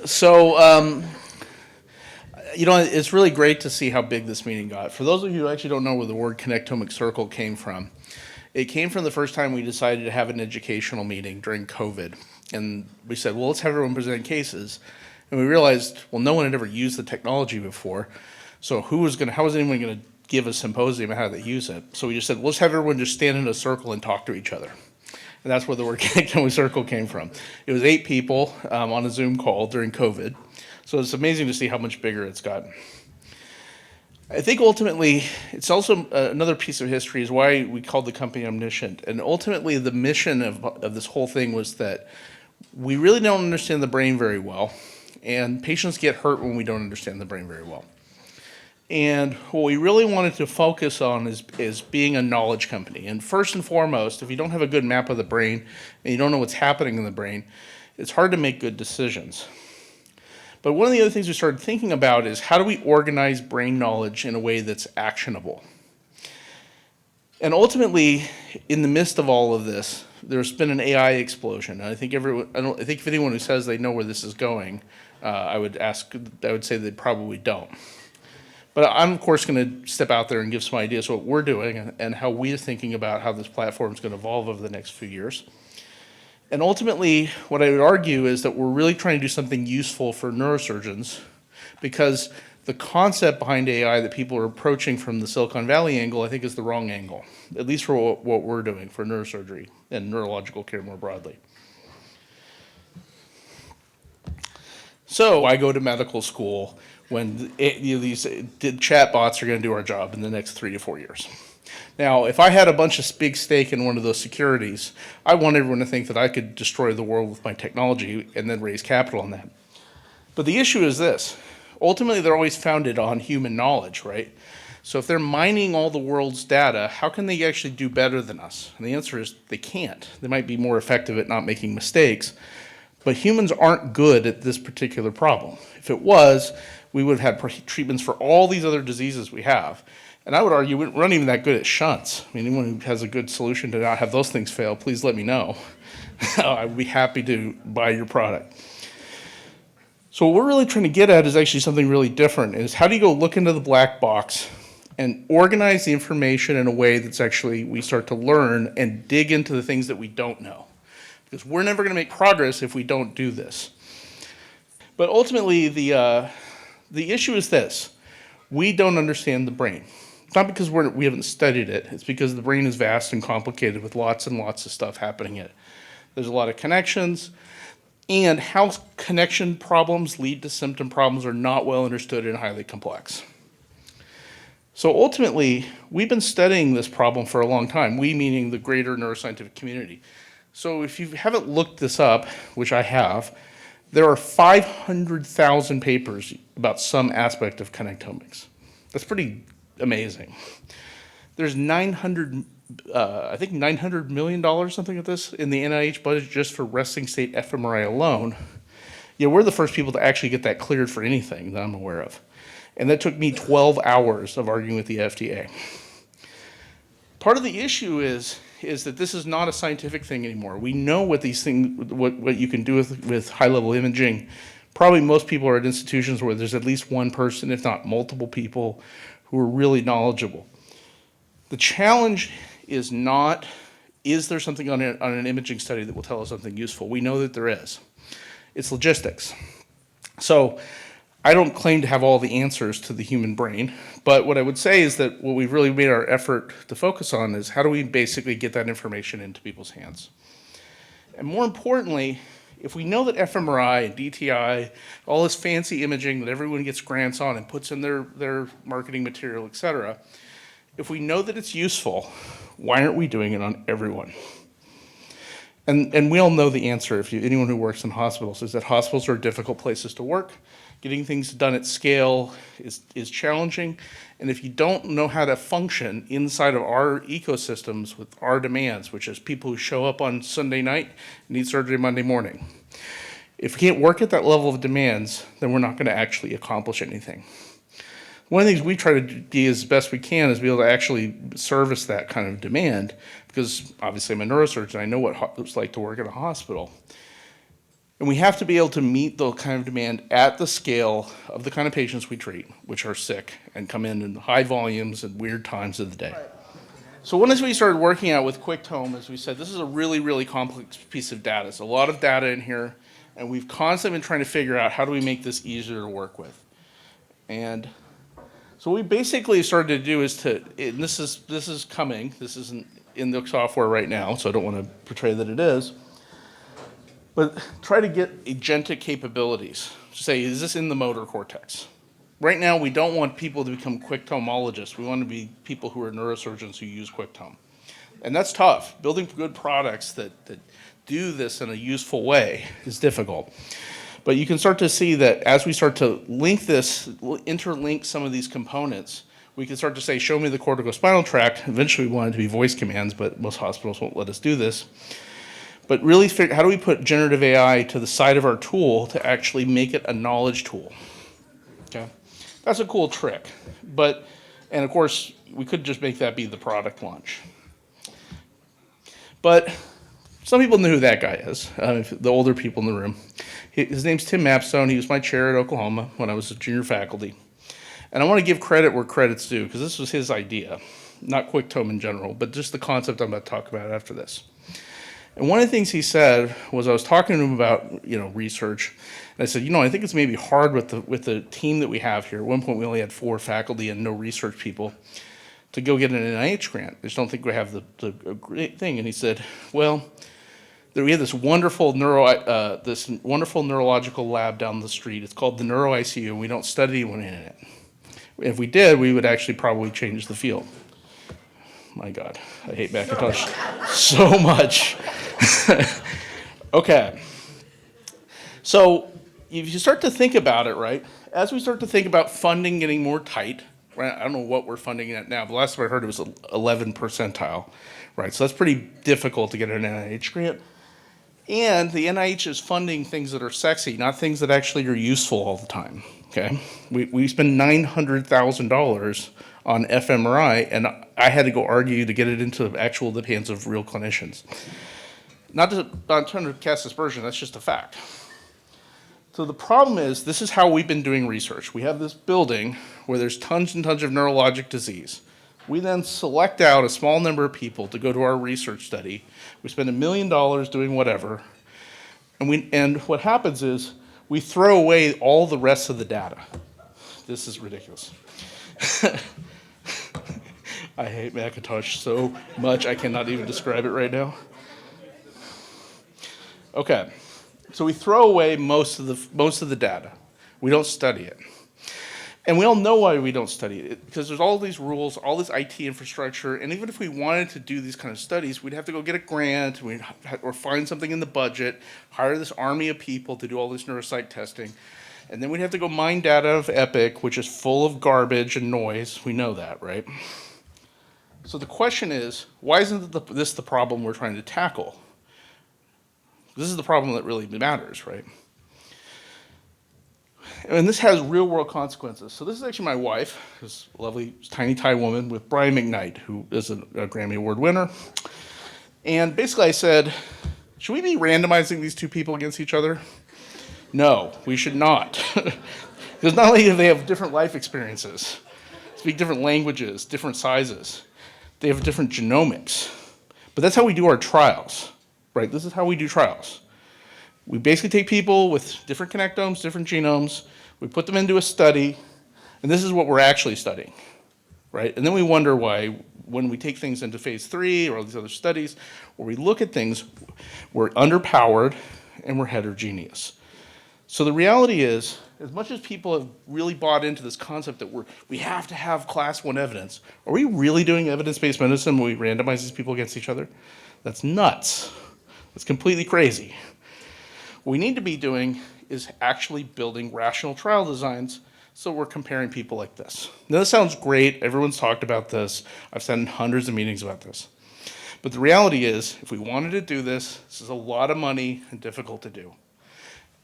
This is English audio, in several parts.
So, it's really great to see how big this meeting got. For those of you who actually don't know where the word Connectomics Circle came from, it came from the first time we decided to have an educational meeting during COVID. And we said, well, let's have everyone present cases. And we realized, well, no one had ever used the technology before. So how was anyone going to give a symposium on how they use it? So we just said, let's have everyone just stand in a circle and talk to each other. And that's where the word Connectomics Circle came from. It was 8 people on a Zoom call during COVID. So it's amazing to see how much bigger it's gotten. I think ultimately, it's also another piece of history is why we called the company Omniscient. And ultimately, the mission of this whole thing was that we really don't understand the brain very well, and patients get hurt when we don't understand the brain very well. And what we really wanted to focus on is being a knowledge company. And first and foremost, if you don't have a good map of the brain and you don't know what's happening in the brain, it's hard to make good decisions. But one of the other things we started thinking about is how do we organize brain knowledge in a way that's actionable? And ultimately, in the midst of all of this, there's been an AI explosion. And I think if anyone who says they know where this is going, I would say they probably don't. But I'm, of course, going to step out there and give some ideas of what we're doing and how we're thinking about how this platform is going to evolve over the next few years. And ultimately, what I would argue is that we're really trying to do something useful for neurosurgeons, because the concept behind AI that people are approaching from the Silicon Valley angle, I think, is the wrong angle, at least for what we're doing for neurosurgery and neurological care more broadly. So I go to medical school when these chatbots are going to do our job in the next 3 to 4 years. Now, if I had a bunch of big stake in one of those securities, I want everyone to think that I could destroy the world with my technology and then raise capital on that. But the issue is this. Ultimately, they're always founded on human knowledge, right? So if they're mining all the world's data, how can they actually do better than us? And the answer is they can't. They might be more effective at not making mistakes, but humans aren't good at this particular problem. If it was, we would have had treatments for all these other diseases we have. And I would argue we're not even that good at shunts. I mean, anyone who has a good solution to not have those things fail, please let me know. I'd be happy to buy your product. So what we're really trying to get at is actually something really different, is how do you go look into the black box and organize the information in a way that's actually, we start to learn and dig into the things that we don't know. Because we're never going to make progress if we don't do this. But ultimately, the issue is this. We don't understand the brain. It's not because we haven't studied it. It's because the brain is vast and complicated with lots and lots of stuff happening in it. There's a lot of connections, and how connection problems lead to symptom problems are not well understood and highly complex. So ultimately, we've been studying this problem for a long time, we meaning the greater neuroscientific community. So if you haven't looked this up, which I have, there are 500,000 papers about some aspect of connectomics. That's pretty amazing. There's $900 million, something like this, in the NIH budget just for resting state fMRI alone. Yeah, we're the first people to actually get that cleared for anything that I'm aware of. And that took me 12 hours of arguing with the FDA. Part of the issue is that this is not a scientific thing anymore. We know what these things, what you can do with high-level imaging. Probably most people are at institutions where there's at least one person, if not multiple people, who are really knowledgeable. The challenge is not, is there something on an imaging study that will tell us something useful? We know that there is. It's logistics. So I don't claim to have all the answers to the human brain, but what I would say is that what we've really made our effort to focus on is how do we basically get that information into people's hands? And more importantly, if we know that fMRI and DTI, all this fancy imaging that everyone gets grants on and puts in their marketing material, et cetera, if we know that it's useful, why aren't we doing it on everyone? And we all know the answer, anyone who works in hospitals, is that hospitals are difficult places to work. Getting things done at scale is challenging. And if you don't know how to function inside of our ecosystems with our demands, which is people who show up on Sunday night and need surgery Monday morning, if we can't work at that level of demands, then we're not going to actually accomplish anything. One of the things we try to do as best we can is be able to actually service that kind of demand, because obviously I'm a neurosurgeon, I know what it's like to work in a hospital. And we have to be able to meet the kind of demand at the scale of the kind of patients we treat, which are sick and come in high volumes at weird times of the day. So once we started working out with QuickTome, as we said, this is a really, really complex piece of data. It's a lot of data in here, and we've constantly been trying to figure out how do we make this easier to work with. And so what we basically started to do is and this is coming, this isn't in the software right now, so I don't want to portray that it is, but try to get agentic capabilities. Say, is this in the motor cortex? Right now, we don't want people to become QuickTomeologists. We want to be people who are neurosurgeons who use QuickTome. And that's tough. Building good products that do this in a useful way is difficult. But you can start to see that as we start to interlink some of these components, we can start to say, show me the corticospinal tract. Eventually, we want it to be voice commands, but most hospitals won't let us do this. But really, how do we put generative AI to the side of our tool to actually make it a knowledge tool? Okay. That's a cool trick, and of course, we could just make that be the product launch. But some people know who that guy is, the older people in the room. His name's Tim Mapstone. He was my chair at Oklahoma when I was a junior faculty. And I want to give credit where credit's due, because this was his idea, not QuickTome in general, but just the concept I'm about to talk about after this. And one of the things he said was, I was talking to him about, research, and I said, I think it's maybe hard with the team that we have here. At one point, we only had 4 faculty and no research people to go get an NIH grant. I just don't think we have the great thing. And he said, well, we have this wonderful neurological lab down the street. It's called the Neuro ICU, and we don't study anyone in it. If we did, we would actually probably change the field. My God, I hate Macintosh so much. Okay. So if you start to think about it, right, as we start to think about funding getting more tight, right, I don't know what we're funding at now, but last time I heard it was 11 percentile, right? So that's pretty difficult to get an NIH grant. And the NIH is funding things that are sexy, not things that actually are useful all the time, okay? We spend $900,000 on fMRI, and I had to go argue to get it into the hands of real clinicians. Not trying to cast aspersion, that's just a fact. So the problem is, this is how we've been doing research. We have this building where there's tons and tons of neurologic disease. We then select out a small number of people to go to our research study. We spend $1 million doing whatever, and what happens is we throw away all the rest of the data. This is ridiculous. I hate Macintosh so much I cannot even describe it right now. Okay, so we throw away most of the data. We don't study it. And we all know why we don't study it, because there's all these rules, all this IT infrastructure, and even if we wanted to do these kind of studies, we'd have to go get a grant, or find something in the budget, hire this army of people to do all this neuropsych testing, and then we'd have to go mine data of Epic, which is full of garbage and noise. We know that, right? So the question is, why isn't this the problem we're trying to tackle? This is the problem that really matters, right? And this has real world consequences. So this is actually my wife, this lovely tiny Thai woman with Brian McKnight, who is a Grammy Award winner. And basically I said, should we be randomizing these two people against each other? No, we should not. Because not only do they have different life experiences, speak different languages, different sizes, they have different genomics. But that's how we do our trials, right? This is how we do trials. We basically take people with different connectomes, different genomes, we put them into a study, and this is what we're actually studying, right? And then we wonder why, when we take things into phase 3 or all these other studies, where we look at things, we're underpowered and we're heterogeneous. So the reality is, as much as people have really bought into this concept that we have to have class 1 evidence, are we really doing evidence-based medicine when we randomize these people against each other? That's nuts. That's completely crazy. What we need to be doing is actually building rational trial designs, so we're comparing people like this. Now this sounds great, everyone's talked about this, I've sat in hundreds of meetings about this. But the reality is, if we wanted to do this, this is a lot of money and difficult to do.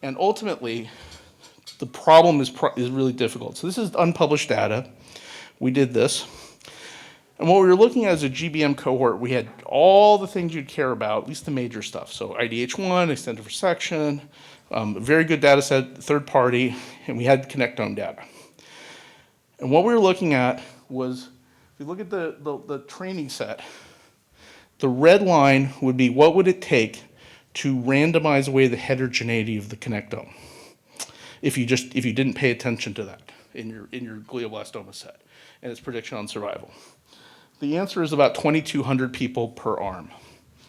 And ultimately, the problem is really difficult. So this is unpublished data. We did this. And what we were looking at as a GBM cohort, we had all the things you'd care about, at least the major stuff. So IDH1, extended resection, A very good data set, third party, and we had Connectome data. And what we were looking at was, if you look at the training set, the red line would be what would it take to randomize away the heterogeneity of the connectome if you didn't pay attention to that in your glioblastoma set and its prediction on survival. The answer is about 2,200 people per arm.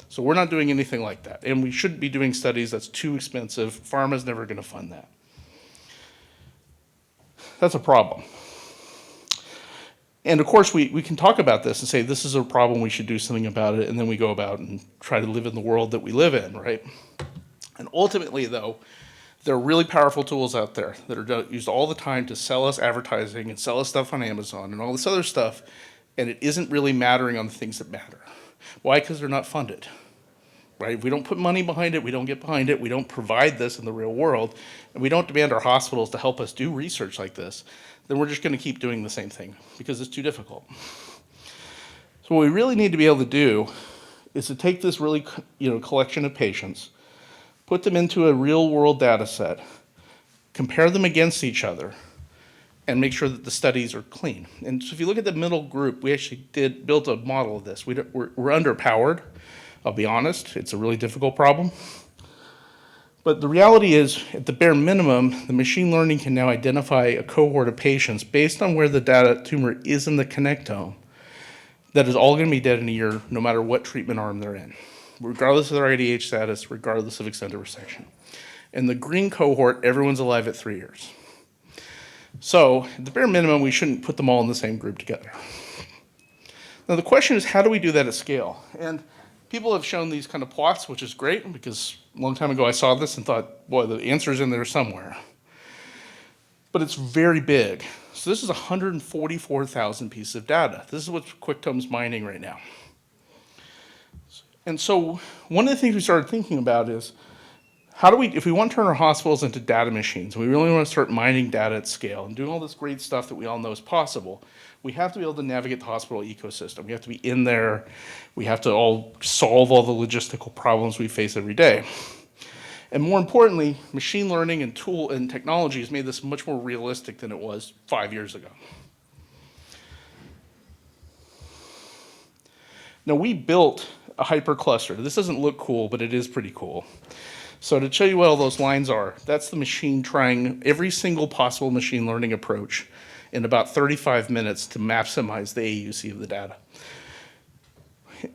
So we're not doing anything like that, and we shouldn't be doing studies. That's too expensive. Pharma's never going to fund that. That's a problem. And of course, we can talk about this and say this is a problem, we should do something about it, and then we go about and try to live in the world that we live in, right? And ultimately, though, there are really powerful tools out there that are used all the time to sell us advertising and sell us stuff on Amazon and all this other stuff, and it isn't really mattering on the things that matter. Why? Because they're not funded, right? If we don't put money behind it, we don't get behind it, we don't provide this in the real world, and we don't demand our hospitals to help us do research like this, then we're just going to keep doing the same thing because it's too difficult. So what we really need to be able to do is to take this really, collection of patients, put them into a real world data set, compare them against each other, and make sure that the studies are clean. And so if you look at the middle group, we actually built a model of this. We're underpowered, I'll be honest. It's a really difficult problem. But the reality is, at the bare minimum, the machine learning can now identify a cohort of patients based on where the tumor is in the connectome that is all going to be dead in a year, no matter what treatment arm they're in, regardless of their IDH status, regardless of extent of resection. In the green cohort, everyone's alive at 3 years. So, at the bare minimum, we shouldn't put them all in the same group together. Now, the question is, how do we do that at scale? And people have shown these kind of plots, which is great, because a long time ago I saw this and thought, boy, the answer's in there somewhere. But it's very big. So this is 144,000 pieces of data. This is what QuickTome's mining right now. And so one of the things we started thinking about is, if we want to turn our hospitals into data machines, and we really want to start mining data at scale and doing all this great stuff that we all know is possible, we have to be able to navigate the hospital ecosystem. We have to be in there. We have to all solve all the logistical problems we face every day. And more importantly, machine learning and technology has made this much more realistic than it was 5 years ago. Now, we built a hypercluster. This doesn't look cool, but it is pretty cool. So to show you what all those lines are, that's the machine trying every single possible machine learning approach in about 35 minutes to maximize the AUC of the data.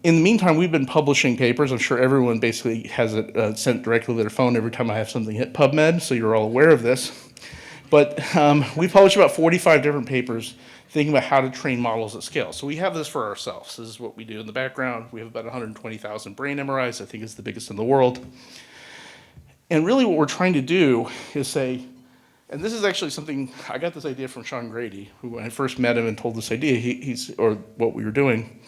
In the meantime, we've been publishing papers. I'm sure everyone basically has it sent directly to their phone every time I have something hit PubMed, so you're all aware of this. But we published about 45 different papers thinking about how to train models at scale. So we have this for ourselves. This is what we do in the background. We have about 120,000 brain MRIs. I think it's the biggest in the world. And really what we're trying to do is say, and this is actually something, I got this idea from Sean Grady, who when I first met him and told this idea, or what we were doing,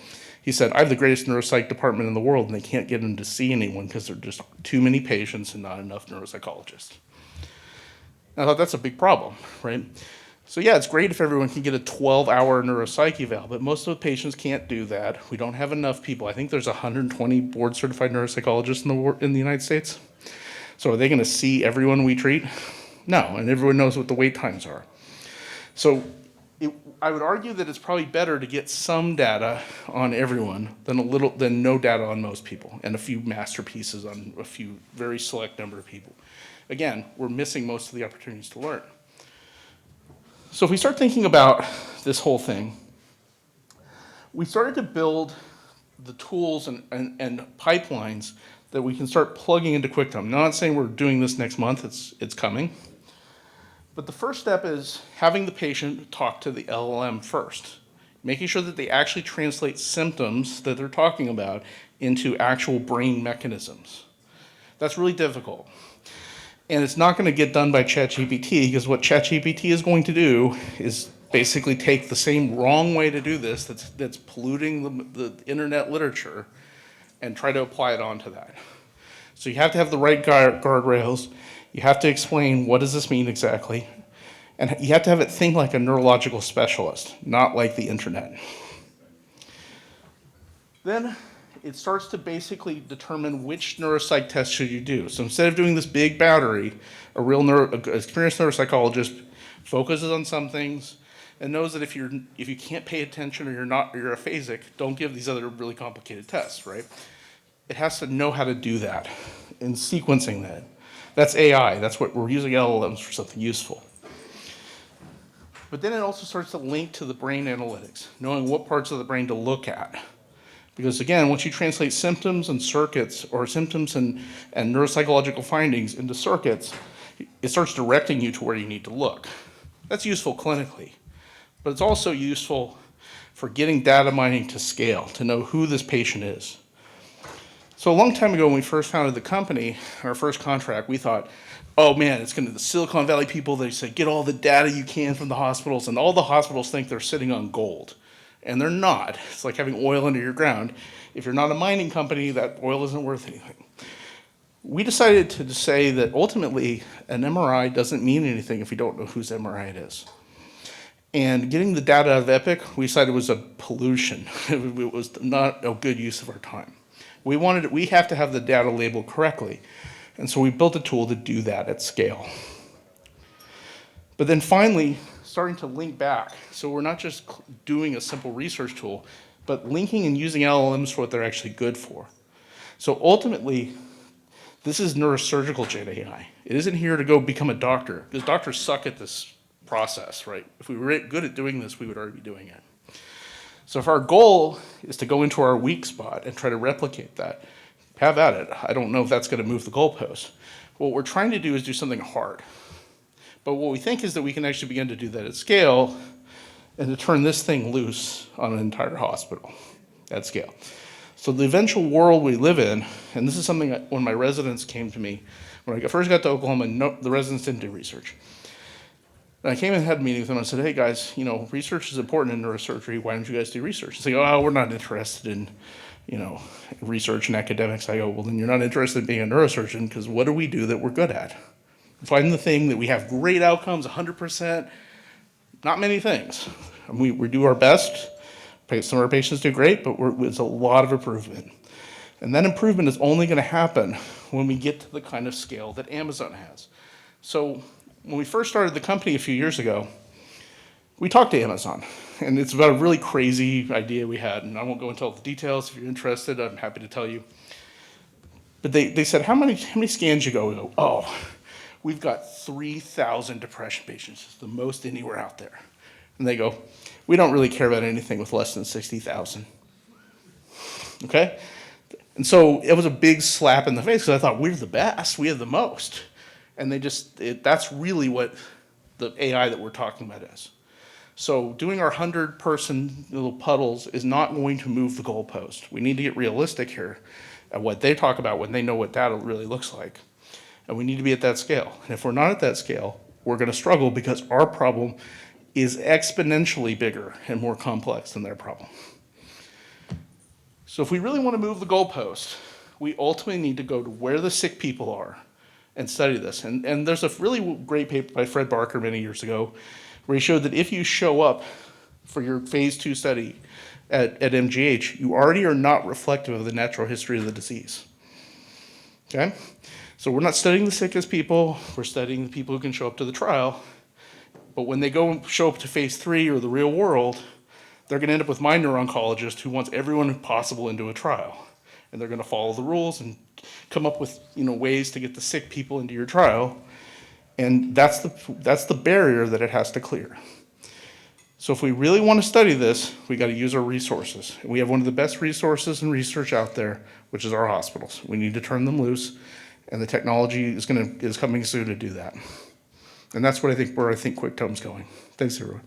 he said, I have the greatest neuropsych department in the world and they can't get him to see anyone because there are just too many patients and not enough neuropsychologists. And I thought that's a big problem, right? So yeah, it's great if everyone can get a 12-hour neuropsych eval, but most of the patients can't do that. We don't have enough people. I think there's 120 board-certified neuropsychologists in the United States. So are they going to see everyone we treat? No, and everyone knows what the wait times are. So I would argue that it's probably better to get some data on everyone than no data on most people, and a few masterpieces on a few very select number of people. Again, we're missing most of the opportunities to learn. So if we start thinking about this whole thing, we started to build the tools and pipelines that we can start plugging into QuickTime. I'm not saying we're doing this next month, it's coming. But the first step is having the patient talk to the LLM first, making sure that they actually translate symptoms that they're talking about into actual brain mechanisms. That's really difficult. And it's not going to get done by ChatGPT, because what ChatGPT is going to do is basically take the same wrong way to do this that's polluting the internet literature and try to apply it onto that. So you have to have the right guardrails. You have to explain what does this mean exactly. And you have to have it think like a neurological specialist, not like the internet. Then it starts to basically determine which neuropsych test should you do. So instead of doing this big battery, a real experienced neuropsychologist focuses on some things and knows that if you can't pay attention or you're aphasic, don't give these other really complicated tests, right? It has to know how to do that and sequencing that. That's AI. That's what we're using LLMs for, something useful. But then it also starts to link to the brain analytics, knowing what parts of the brain to look at. Because again, once you translate symptoms and circuits, or symptoms and neuropsychological findings into circuits, it starts directing you to where you need to look. That's useful clinically, but it's also useful for getting data mining to scale, to know who this patient is. So a long time ago when we first founded the company, our first contract, we thought, oh man, it's going to be the Silicon Valley people, they say, get all the data you can from the hospitals, and all the hospitals think they're sitting on gold. And they're not. It's like having oil under your ground. If you're not a mining company, that oil isn't worth anything. We decided to say that ultimately an MRI doesn't mean anything if you don't know whose MRI it is. And getting the data out of Epic, we decided was a pollution. It was not a good use of our time. We have to have the data labeled correctly. And so we built a tool to do that at scale. But then finally, starting to link back. So we're not just doing a simple research tool, but linking and using LLMs for what they're actually good for. So ultimately, this is neurosurgical Gen AI. It isn't here to go become a doctor, because doctors suck at this process, right? If we were good at doing this, we would already be doing it. So if our goal is to go into our weak spot and try to replicate that, have at it. I don't know if that's going to move the goalpost. What we're trying to do is do something hard. But what we think is that we can actually begin to do that at scale and to turn this thing loose on an entire hospital at scale. So the eventual world we live in, and this is something that when my residents came to me, when I first got to Oklahoma, the residents didn't do research. And I came and had a meeting with them and I said, hey guys, research is important in neurosurgery. Why don't you guys do research? They say, oh, we're not interested in, research and academics. I go, well, then you're not interested in being a neurosurgeon, because what do we do that we're good at? Find the thing that we have great outcomes, 100%, not many things. And we do our best. Some of our patients do great, but it's a lot of improvement. And that improvement is only going to happen when we get to the kind of scale that Amazon has. So when we first started the company a few years ago, we talked to Amazon. And it's about a really crazy idea we had. And I won't go into all the details. If you're interested, I'm happy to tell you. But they said, how many scans you go? We go, oh, we've got 3,000 depression patients. It's the most anywhere out there. And they go, we don't really care about anything with less than 60,000. Okay? And so it was a big slap in the face, because I thought, we're the best. We have the most. And that's really what the AI that we're talking about is. So doing our 100-person little puddles is not going to move the goalpost. We need to get realistic here at what they talk about when they know what data really looks like. And we need to be at that scale. And if we're not at that scale, we're going to struggle, because our problem is exponentially bigger and more complex than their problem. So if we really want to move the goalpost, we ultimately need to go to where the sick people are and study this. And there's a really great paper by Fred Barker many years ago where he showed that if you show up for your phase 2 study at MGH, you already are not reflective of the natural history of the disease. Okay? So we're not studying the sickest people, we're studying the people who can show up to the trial. But when they go and show up to phase 3 or the real world, they're going to end up with my neuro-oncologist who wants everyone possible into a trial. And they're going to follow the rules and come up with ways to get the sick people into your trial. And that's the barrier that it has to clear. So if we really want to study this, we got to use our resources. And we have one of the best resources and research out there, which is our hospitals. We need to turn them loose, and the technology is coming soon to do that. And that's where I think Quicktome's going. Thanks, everyone.